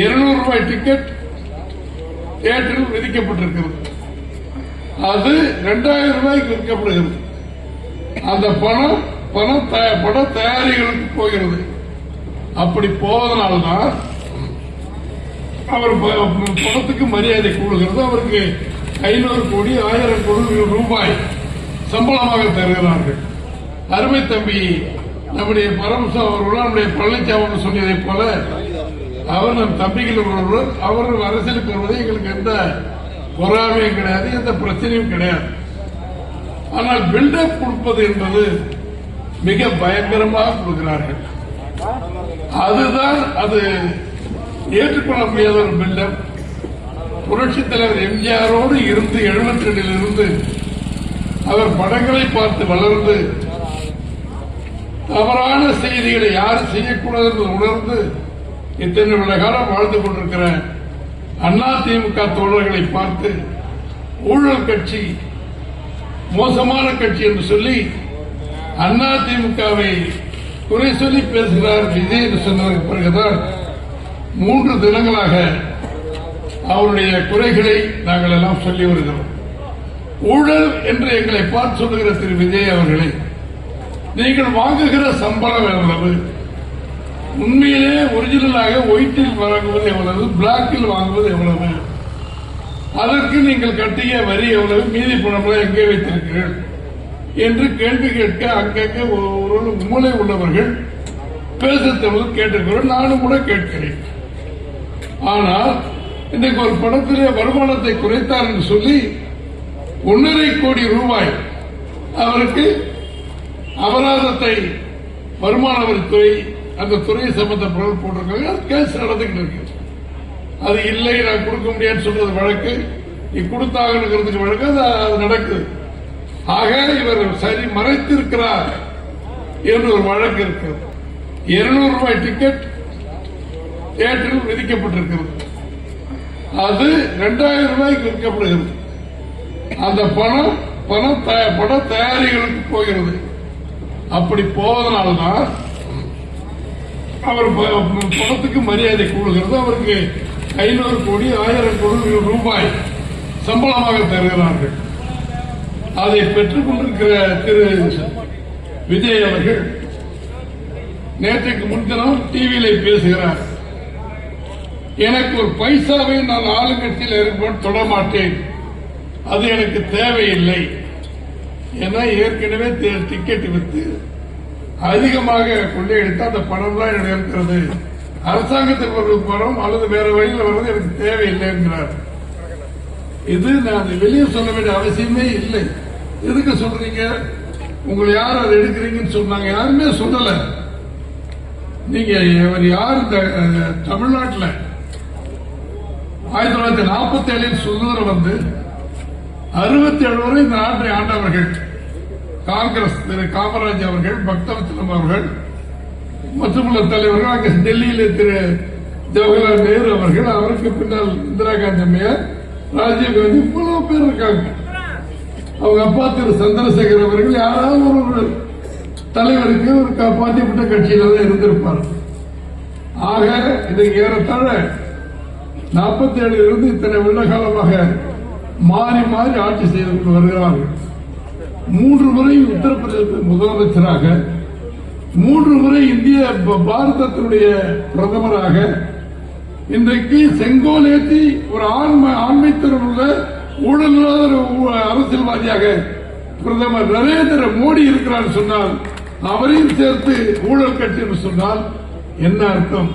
200 ticket தியேட்டரில் விதிக்கப்பட்டிருக்கிறது. அது 2000 ரூபாய்க்கு விற்கப்படுகிறது. அந்த பட தயாரிகளுக்கு போகிறது. அப்படி போவதனால்தான் அவர் பணத்துக்கு மரியாதை கூடுகிறது. அவருக்கு 500 கோடி 1000 கோடி ரூபாய் சம்பளமாக தருகிறார்கள். அருமை தம்பி நம்முடைய பரமசம் அவர்கள் நம்முடைய பழனிசாமி சொன்னதை போல அவர் நம் தம்பிகள் ஒருவர். அவர் அரசியலுக்கு வருவதை எங்களுக்கு எந்த பொறாமையும் கிடையாது, எந்த பிரச்சனையும் கிடையாது. ஆனால் பில்டப் கொடுப்பது என்பது மிக பயங்கரமாக கொடுக்கிறார்கள். அதுதான் அது ஏற்றுக்கொள்ள முடியாத ஒரு பில்டப். புரட்சித் தலைவர் எம்ஜிஆரோடு இருந்து 72 இருந்து அவர் படங்களை பார்த்து வளர்ந்து தவறான செய்திகளை யாரும் செய்யக்கூடாது என்று உணர்ந்து இத்தனை விட காலம் வாழ்ந்து கொண்டிருக்கிற அதிமுக தோழர்களை பார்த்து ஊழல் கட்சி, மோசமான கட்சி என்று சொல்லி அதிமுகவை குறை சொல்லி பேசுகிறார் விஜய் என்று சொன்னதற்கு பிறகுதான் 3 தினங்களாக அவருடைய குறைகளை நாங்கள் எல்லாம் சொல்லி வருகிறோம். ஊழல் என்று எங்களை பார்த்து சொல்லுகிற திரு விஜய் அவர்களை, நீங்கள் வாங்குகிற சம்பளம் எவ்வளவு, உண்மையிலே ஒரிஜினலாக ஒயிட்டில் வாங்குவது எவ்வளவு, பிளாக்கில் வாங்குவது எவ்வளவு, அதற்கு நீங்கள் கட்டிய வரி எவ்வளவு, மீதி பணம் எங்கே வைத்திருக்கிறீர்கள் என்று கேள்வி கேட்க அங்கங்கே ஒரு மூளை உள்ளவர்கள் பேசத்தவர்கள் கேட்டிருக்கிறோம். நானும் கூட கேட்கிறேன். ஆனால் இன்றைக்கு ஒரு படத்திலே வருமானத்தை குறைத்தார் என்று சொல்லி 1.5 கோடி ரூபாய் அவருக்கு அபராதத்தை வருமான வரித்துறை அந்த துறை சம்பந்தப்பட்ட போட்டிருக்காங்க. அது கேஸ் நடந்துகிட்டு இருக்கு. அது இல்லை நான் கொடுக்க முடியாதுன்னு சொல்றது வழக்கு, நீ கொடுத்தாங்கிறதுக்கு வழக்கு அது நடக்குது. ஆக இவர் சரி மறைத்திருக்கிறார் என்று ஒரு வழக்கு இருக்கிறது. 200 ரூபாய் டிக்கெட் தியேட்டரில் விதிக்கப்பட்டிருக்கிறது. அது 2000 ரூபாய்க்கு விற்கப்படுகிறது. அந்த பட தயாரிகளுக்கு போகிறது. அப்படி போவதனால்தான் அவர் பணத்துக்கு மரியாதை கூடுகிறது. அவருக்கு 500 கோடி 1000 கோடி ரூபாய் சம்பளமாக தருகிறார்கள். அதை பெற்றுக் கொண்டிருக்கிற திரு விஜய் அவர்கள் நேற்றைக்கு முன்தினம் டிவியில பேசுகிறார். எனக்கு ஒரு பைசாவை நான் ஆளுங்கட்சியில் இருப்பேன் தொடமாட்டேன், அது எனக்கு தேவையில்லை. ஏன்னா ஏற்கனவே டிக்கெட் வித்து அதிகமாக கொள்ளையடித்து அந்த பணம்லாம் எனக்கு இருக்கிறது, அரசாங்கத்திற்கு பணம் அல்லது வேற வழியில் வருவது எனக்கு தேவையில்லை என்கிறார். இது நான் வெளியே சொல்ல வேண்டிய அவசியமே இல்லை. எதுக்கு சொல்றீங்க, உங்களை யார் அதை எடுக்கிறீங்கன்னு சொன்னாங்க? யாருமே சொல்லல. நீங்க இவர் யார் இந்த தமிழ்நாட்டில் 1947 சுதந்திரம் வந்து 67 வரை இந்த நாட்டை ஆண்டவர்கள் காங்கிரஸ் திரு காமராஜ் அவர்கள், பக்தவச்சலம் அவர்கள் மற்றும் உள்ள தலைவர்கள், அங்கே டெல்லியில் திரு ஜவஹர்லால் நேரு அவர்கள், அவருக்கு பின்னால் இந்திரா காந்தி அம்மையார், ராஜீவ்காந்தி, இவ்வளவு பேர் இருக்காங்க. அவங்க அப்பா திரு சந்திரசேகர் அவர்கள் யாராவது ஒரு தலைவருக்கு ஒரு பாத்தியப்பட்ட கட்சியில தான் இருந்திருப்பார். ஆக இன்னைக்கு ஏறத்தாழ 47 இருந்து இத்தனை வருட காலமாக மாறி மாறி ஆட்சி செய்து கொண்டு வருகிறார்கள். 3 முறை உத்தரப்பிரதேச முதலமைச்சராக, 3 முறை இந்திய பாரதத்தினுடைய பிரதமராக, இன்றைக்கு செங்கோல் ஏற்றி ஒரு ஆண்மைத்திறன் உள்ள ஊழல் அரசியல்வாதியாக பிரதமர் நரேந்திர மோடி இருக்கிறார் சொன்னால், அவரையும் சேர்த்து ஊழல் கட்சி என்று சொன்னால் என்ன அர்த்தம்?